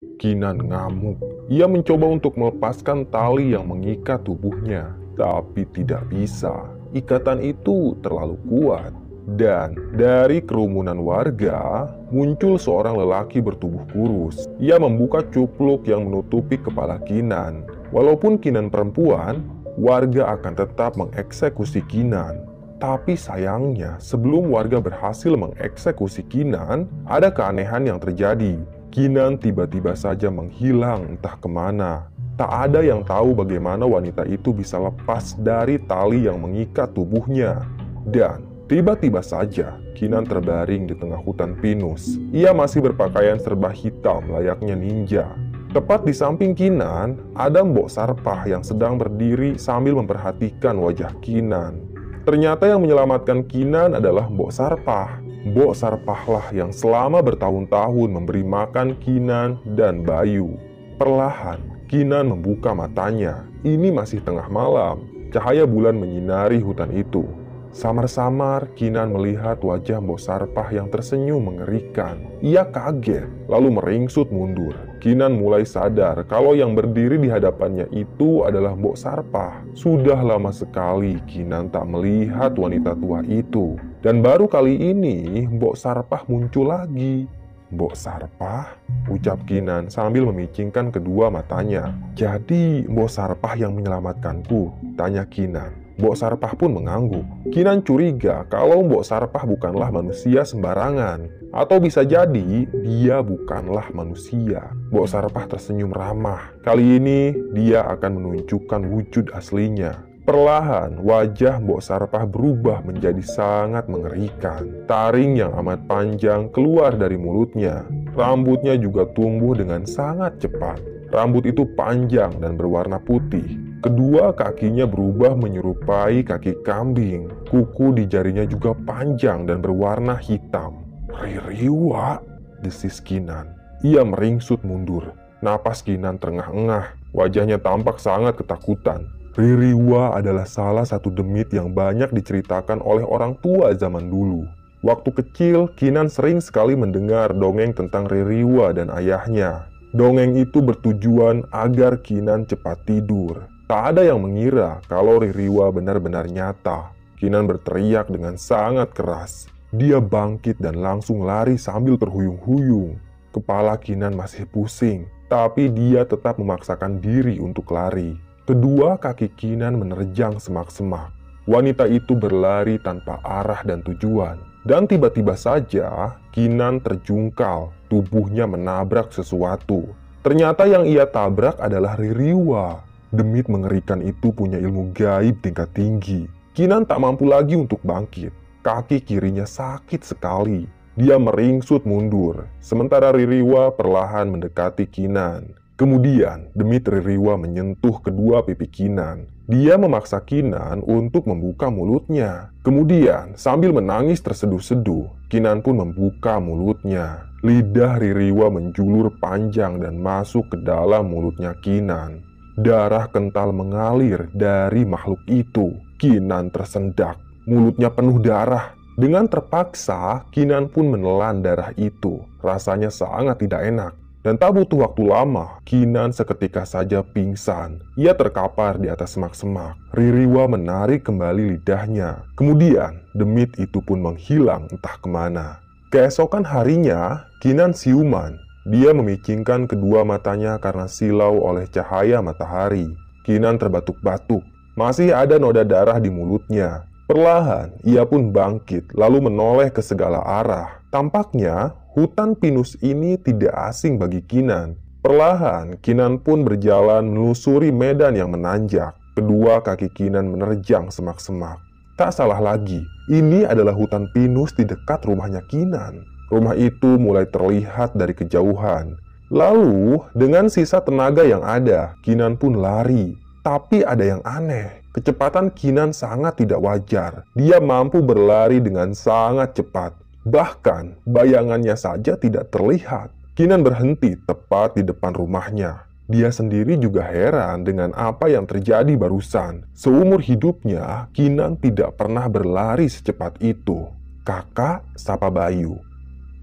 Kinan ngamuk. Ia mencoba untuk melepaskan tali yang mengikat tubuhnya, tapi tidak bisa. Ikatan itu terlalu kuat. Dan dari kerumunan warga, muncul seorang lelaki bertubuh kurus. Ia membuka cupluk yang menutupi kepala Kinan. Walaupun Kinan perempuan, warga akan tetap mengeksekusi Kinan. Tapi sayangnya, sebelum warga berhasil mengeksekusi Kinan, ada keanehan yang terjadi. Kinan tiba-tiba saja menghilang entah kemana. Tak ada yang tahu bagaimana wanita itu bisa lepas dari tali yang mengikat tubuhnya. Dan tiba-tiba saja, Kinan terbaring di tengah hutan pinus. Ia masih berpakaian serba hitam layaknya ninja. Tepat di samping Kinan, ada Mbok Sarpah yang sedang berdiri sambil memperhatikan wajah Kinan. Ternyata yang menyelamatkan Kinan adalah Mbok Sarpah. Mbok Sarpahlah yang selama bertahun-tahun memberi makan Kinan dan Bayu. Perlahan, Kinan membuka matanya. Ini masih tengah malam. Cahaya bulan menyinari hutan itu. Samar-samar, Kinan melihat wajah Mbok Sarpah yang tersenyum mengerikan. Ia kaget, lalu meringsut mundur. Kinan mulai sadar kalau yang berdiri di hadapannya itu adalah Mbok Sarpah. Sudah lama sekali Kinan tak melihat wanita tua itu. Dan baru kali ini Mbok Sarpah muncul lagi. "Mbok Sarpah?" ucap Kinan sambil memicingkan kedua matanya. "Jadi Mbok Sarpah yang menyelamatkanku?" tanya Kinan. Mbok Sarpah pun mengangguk. Kinan curiga kalau Mbok Sarpah bukanlah manusia sembarangan. Atau bisa jadi dia bukanlah manusia. Mbok Sarpah tersenyum ramah. Kali ini dia akan menunjukkan wujud aslinya. Perlahan, wajah Mbok Sarpah berubah menjadi sangat mengerikan. Taring yang amat panjang keluar dari mulutnya. Rambutnya juga tumbuh dengan sangat cepat. Rambut itu panjang dan berwarna putih. Kedua kakinya berubah menyerupai kaki kambing. Kuku di jarinya juga panjang dan berwarna hitam. "Ririwa," desis Kinan. Ia meringsut mundur. Napas Kinan terengah-engah. Wajahnya tampak sangat ketakutan. Ririwa adalah salah satu demit yang banyak diceritakan oleh orang tua zaman dulu. Waktu kecil, Kinan sering sekali mendengar dongeng tentang Ririwa dan ayahnya. Dongeng itu bertujuan agar Kinan cepat tidur. Tak ada yang mengira kalau Ririwa benar-benar nyata. Kinan berteriak dengan sangat keras. Dia bangkit dan langsung lari sambil terhuyung-huyung. Kepala Kinan masih pusing, tapi dia tetap memaksakan diri untuk lari. Kedua kaki Kinan menerjang semak-semak. Wanita itu berlari tanpa arah dan tujuan. Dan tiba-tiba saja, Kinan terjungkal. Tubuhnya menabrak sesuatu. Ternyata yang ia tabrak adalah Ririwa. Demit mengerikan itu punya ilmu gaib tingkat tinggi. Kinan tak mampu lagi untuk bangkit. Kaki kirinya sakit sekali. Dia meringsut mundur. Sementara Ririwa perlahan mendekati Kinan. Kemudian, demit Ririwa menyentuh kedua pipi Kinan. Dia memaksa Kinan untuk membuka mulutnya. Kemudian, sambil menangis terseduh-seduh, Kinan pun membuka mulutnya. Lidah Ririwa menjulur panjang dan masuk ke dalam mulutnya Kinan. Darah kental mengalir dari makhluk itu. Kinan tersendak. Mulutnya penuh darah. Dengan terpaksa, Kinan pun menelan darah itu. Rasanya sangat tidak enak. Dan tak butuh waktu lama, Kinan seketika saja pingsan. Ia terkapar di atas semak-semak. Ririwa menarik kembali lidahnya. Kemudian, demit itu pun menghilang entah kemana. Keesokan harinya, Kinan siuman. Dia memicingkan kedua matanya karena silau oleh cahaya matahari. Kinan terbatuk-batuk. Masih ada noda darah di mulutnya. Perlahan, ia pun bangkit, lalu menoleh ke segala arah. Tampaknya, hutan pinus ini tidak asing bagi Kinan. Perlahan, Kinan pun berjalan menelusuri medan yang menanjak. Kedua kaki Kinan menerjang semak-semak. Tak salah lagi, ini adalah hutan pinus di dekat rumahnya Kinan. Rumah itu mulai terlihat dari kejauhan. Lalu, dengan sisa tenaga yang ada, Kinan pun lari. Tapi ada yang aneh. Kecepatan Kinan sangat tidak wajar. Dia mampu berlari dengan sangat cepat. Bahkan, bayangannya saja tidak terlihat. Kinan berhenti tepat di depan rumahnya. Dia sendiri juga heran dengan apa yang terjadi barusan. Seumur hidupnya, Kinan tidak pernah berlari secepat itu. "Kakak," sapa Bayu.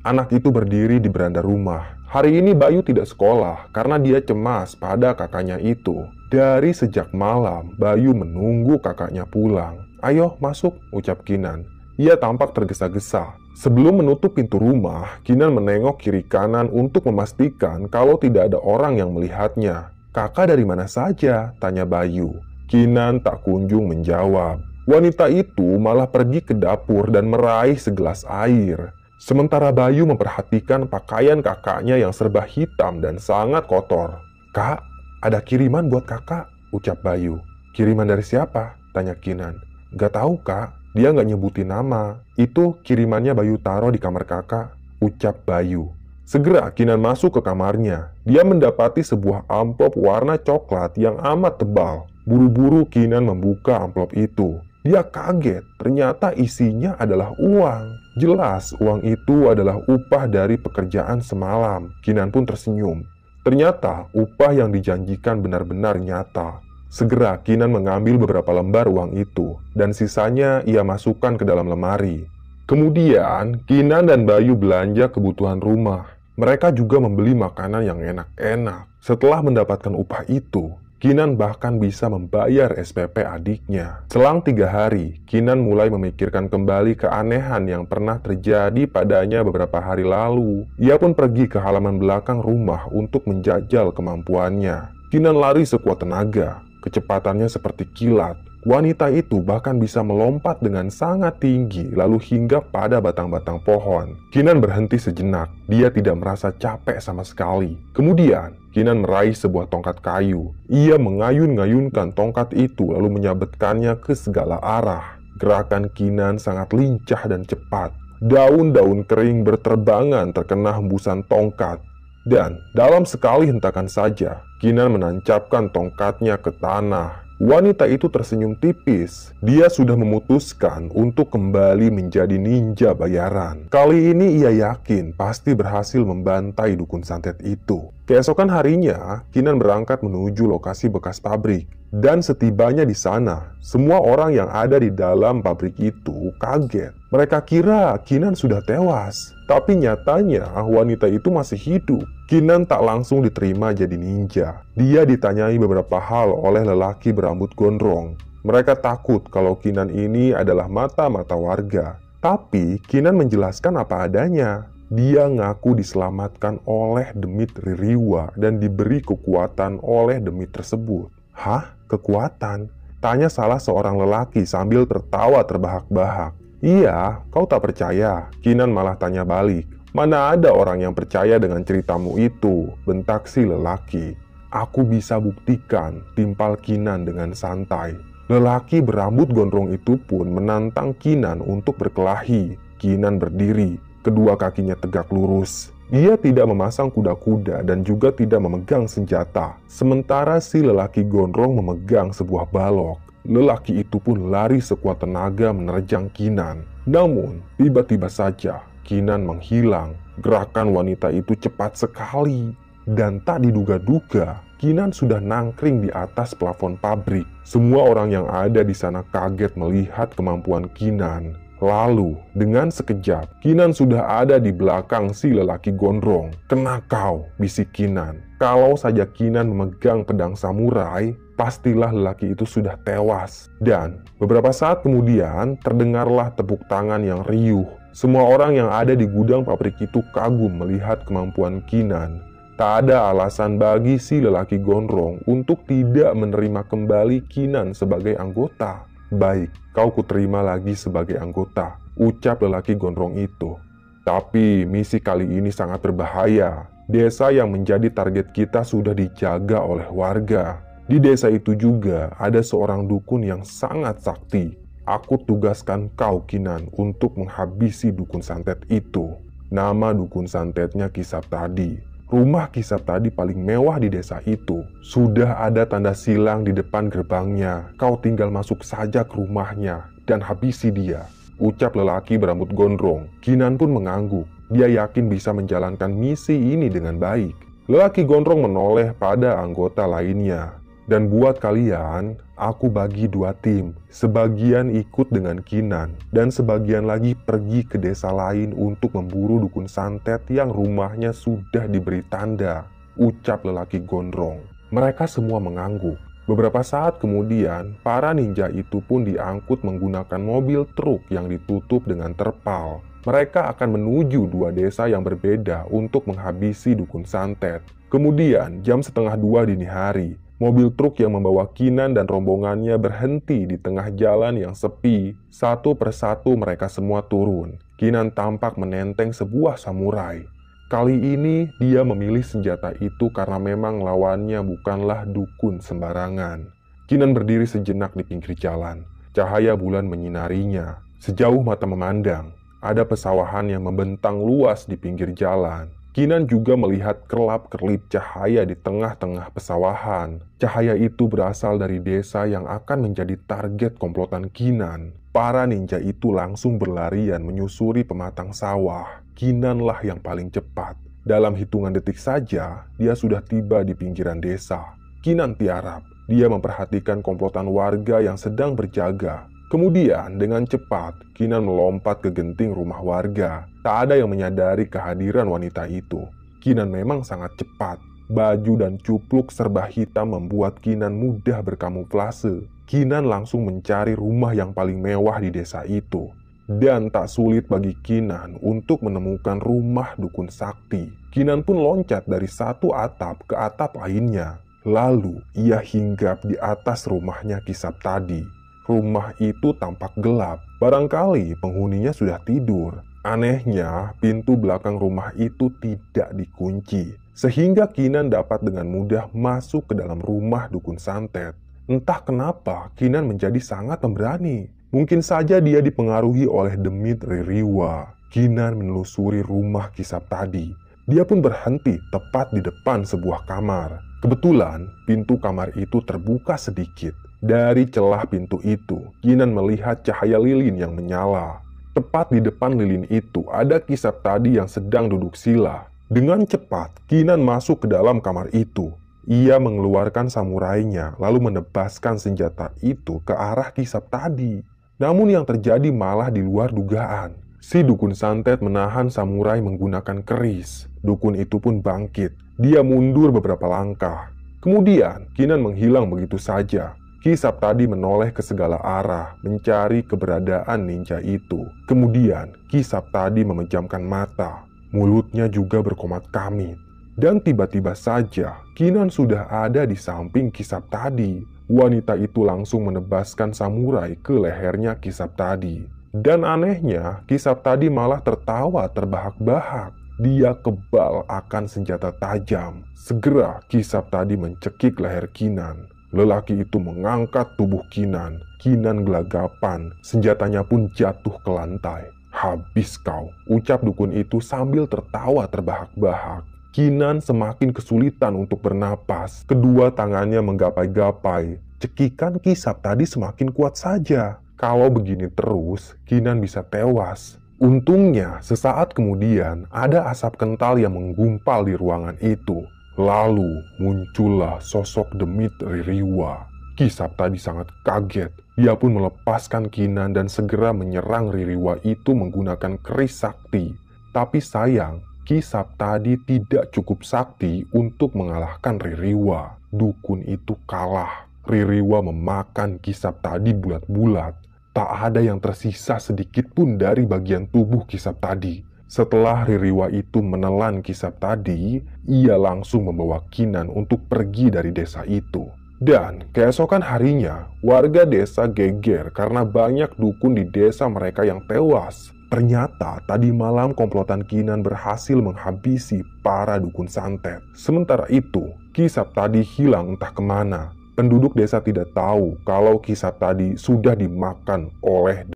Anak itu berdiri di beranda rumah. Hari ini Bayu tidak sekolah karena dia cemas pada kakaknya itu. Dari sejak malam, Bayu menunggu kakaknya pulang. "Ayo masuk," ucap Kinan. Ia tampak tergesa-gesa. Sebelum menutup pintu rumah, Kinan menengok kiri kanan untuk memastikan kalau tidak ada orang yang melihatnya. "Kakak dari mana saja?" tanya Bayu. Kinan tak kunjung menjawab. Wanita itu malah pergi ke dapur dan meraih segelas air. Sementara Bayu memperhatikan pakaian kakaknya yang serba hitam dan sangat kotor. "Kak, ada kiriman buat kakak," ucap Bayu. "Kiriman dari siapa?" tanya Kinan. "Gak tahu, Kak. Dia gak nyebutin nama. Itu kirimannya Bayu taruh di kamar kakak," ucap Bayu. Segera Kinan masuk ke kamarnya. Dia mendapati sebuah amplop warna coklat yang amat tebal. Buru-buru Kinan membuka amplop itu. Dia kaget, ternyata isinya adalah uang. Jelas uang itu adalah upah dari pekerjaan semalam. Kinan pun tersenyum. Ternyata upah yang dijanjikan benar-benar nyata. Segera Kinan mengambil beberapa lembar uang itu, dan sisanya ia masukkan ke dalam lemari. Kemudian Kinan dan Bayu belanja kebutuhan rumah. Mereka juga membeli makanan yang enak-enak. Setelah mendapatkan upah itu, Kinan bahkan bisa membayar SPP adiknya. Selang 3 hari, Kinan mulai memikirkan kembali keanehan yang pernah terjadi padanya beberapa hari lalu. Ia pun pergi ke halaman belakang rumah untuk menjajal kemampuannya. Kinan lari sekuat tenaga. Kecepatannya seperti kilat. Wanita itu bahkan bisa melompat dengan sangat tinggi lalu hinggap pada batang-batang pohon. Kinan berhenti sejenak. Dia tidak merasa capek sama sekali. Kemudian Kinan meraih sebuah tongkat kayu. Ia mengayun-ngayunkan tongkat itu lalu menyabetkannya ke segala arah. Gerakan Kinan sangat lincah dan cepat. Daun-daun kering berterbangan terkena hembusan tongkat. Dan dalam sekali hentakan saja, Kinan menancapkan tongkatnya ke tanah. Wanita itu tersenyum tipis. Dia sudah memutuskan untuk kembali menjadi ninja bayaran. Kali ini ia yakin pasti berhasil membantai dukun santet itu. Keesokan harinya, Kinan berangkat menuju lokasi bekas pabrik. Dan setibanya di sana, semua orang yang ada di dalam pabrik itu kaget. Mereka kira Kinan sudah tewas. Tapi nyatanya wanita itu masih hidup. Kinan tak langsung diterima jadi ninja. Dia ditanyai beberapa hal oleh lelaki berambut gondrong. Mereka takut kalau Kinan ini adalah mata-mata warga. Tapi Kinan menjelaskan apa adanya. Dia ngaku diselamatkan oleh demit Ririwa dan diberi kekuatan oleh demit tersebut. "Hah? Kekuatan?" tanya salah seorang lelaki sambil tertawa terbahak-bahak. "Iya, kau tak percaya?" Kinan malah tanya balik. "Mana ada orang yang percaya dengan ceritamu itu?" bentak si lelaki. "Aku bisa buktikan," timpal Kinan dengan santai. Lelaki berambut gondrong itu pun menantang Kinan untuk berkelahi. Kinan berdiri, kedua kakinya tegak lurus. Dia tidak memasang kuda-kuda dan juga tidak memegang senjata. Sementara si lelaki gondrong memegang sebuah balok. Lelaki itu pun lari sekuat tenaga menerjang Kinan. Namun, tiba-tiba saja Kinan menghilang. Gerakan wanita itu cepat sekali. Dan tak diduga-duga, Kinan sudah nangkring di atas plafon pabrik. Semua orang yang ada di sana kaget melihat kemampuan Kinan. Lalu, dengan sekejap, Kinan sudah ada di belakang si lelaki gondrong. "Kena kau," bisik Kinan. Kalau saja Kinan memegang pedang samurai, pastilah lelaki itu sudah tewas. Dan beberapa saat kemudian, terdengarlah tepuk tangan yang riuh. Semua orang yang ada di gudang pabrik itu kagum melihat kemampuan Kinan. Tak ada alasan bagi si lelaki gondrong untuk tidak menerima kembali Kinan sebagai anggota. "Baik, kau kuterima lagi sebagai anggota," ucap lelaki gondrong itu. "Tapi misi kali ini sangat berbahaya. Desa yang menjadi target kita sudah dijaga oleh warga. Di desa itu juga ada seorang dukun yang sangat sakti. Aku tugaskan kau, Kinan, untuk menghabisi dukun santet itu." Nama dukun santetnya Kisap Tadi. Rumah Kisap Tadi paling mewah di desa itu. Sudah ada tanda silang di depan gerbangnya. Kau tinggal masuk saja ke rumahnya dan habisi dia, ucap lelaki berambut gondrong. Kinan pun mengangguk. Dia yakin bisa menjalankan misi ini dengan baik. Lelaki gondrong menoleh pada anggota lainnya. Dan buat kalian, aku bagi 2 tim. Sebagian ikut dengan Kinan, dan sebagian lagi pergi ke desa lain untuk memburu dukun santet yang rumahnya sudah diberi tanda, ucap lelaki gondrong. Mereka semua mengangguk. Beberapa saat kemudian, para ninja itu pun diangkut menggunakan mobil truk yang ditutup dengan terpal. Mereka akan menuju 2 desa yang berbeda untuk menghabisi dukun santet. Kemudian, jam 1:30 dini hari, mobil truk yang membawa Kinan dan rombongannya berhenti di tengah jalan yang sepi. Satu persatu mereka semua turun. Kinan tampak menenteng sebuah samurai. Kali ini dia memilih senjata itu karena memang lawannya bukanlah dukun sembarangan. Kinan berdiri sejenak di pinggir jalan. Cahaya bulan menyinarinya. Sejauh mata memandang, ada pesawahan yang membentang luas di pinggir jalan. Kinan juga melihat kerlap-kerlip cahaya di tengah-tengah pesawahan. Cahaya itu berasal dari desa yang akan menjadi target komplotan Kinan. Para ninja itu langsung berlarian menyusuri pematang sawah. Kinanlah yang paling cepat. Dalam hitungan detik saja, dia sudah tiba di pinggiran desa. Kinan tiarap. Dia memperhatikan komplotan warga yang sedang berjaga. Kemudian, dengan cepat, Kinan melompat ke genting rumah warga. Tak ada yang menyadari kehadiran wanita itu. Kinan memang sangat cepat. Baju dan cupluk serba hitam membuat Kinan mudah berkamuflase. Kinan langsung mencari rumah yang paling mewah di desa itu. Dan tak sulit bagi Kinan untuk menemukan rumah dukun sakti. Kinan pun loncat dari satu atap ke atap lainnya. Lalu ia hinggap di atas rumahnya Kisap tadi. Rumah itu tampak gelap. Barangkali penghuninya sudah tidur. Anehnya, pintu belakang rumah itu tidak dikunci. Sehingga Kinan dapat dengan mudah masuk ke dalam rumah dukun santet. Entah kenapa Kinan menjadi sangat pemberani. Mungkin saja dia dipengaruhi oleh demit Ririwa. Kinan menelusuri rumah Kisap tadi. Dia pun berhenti tepat di depan sebuah kamar. Kebetulan, pintu kamar itu terbuka sedikit. Dari celah pintu itu, Kinan melihat cahaya lilin yang menyala. Tepat di depan lilin itu ada Kisap tadi yang sedang duduk sila. Dengan cepat, Kinan masuk ke dalam kamar itu. Ia mengeluarkan samurainya, lalu menebaskan senjata itu ke arah Kisap tadi. Namun yang terjadi malah di luar dugaan. Si dukun santet menahan samurai menggunakan keris. Dukun itu pun bangkit. Dia mundur beberapa langkah. Kemudian, Kinan menghilang begitu saja. Kisap tadi menoleh ke segala arah, mencari keberadaan ninja itu. Kemudian, Kisap tadi memejamkan mata. Mulutnya juga berkomat kamit. Dan tiba-tiba saja, Kinan sudah ada di samping Kisap tadi. Wanita itu langsung menebaskan samurai ke lehernya Kisap tadi. Dan anehnya, Kisap tadi malah tertawa terbahak-bahak. Dia kebal akan senjata tajam. Segera Kisap tadi mencekik leher Kinan. Lelaki itu mengangkat tubuh Kinan. Kinan gelagapan, senjatanya pun jatuh ke lantai. "Habis kau," ucap dukun itu sambil tertawa terbahak-bahak. Kinan semakin kesulitan untuk bernapas. Kedua tangannya menggapai-gapai. Cekikan Kisap tadi semakin kuat saja. Kalau begini terus, Kinan bisa tewas. Untungnya, sesaat kemudian ada asap kental yang menggumpal di ruangan itu. Lalu muncullah sosok demit Ririwa. Kisap tadi sangat kaget. Dia pun melepaskan Kinan dan segera menyerang Ririwa itu menggunakan keris sakti. Tapi sayang, Kisap tadi tidak cukup sakti untuk mengalahkan Ririwa. Dukun itu kalah. Ririwa memakan Kisap tadi bulat-bulat. Tak ada yang tersisa sedikit pun dari bagian tubuh Kisap tadi. Setelah Ririwa itu menelan Kisap tadi, ia langsung membawa Kinan untuk pergi dari desa itu. Dan keesokan harinya, warga desa geger karena banyak dukun di desa mereka yang tewas. Ternyata tadi malam komplotan Kinan berhasil menghabisi para dukun santet. Sementara itu, Kisap tadi hilang entah kemana. Penduduk desa tidak tahu kalau Kisap tadi sudah dimakan oleh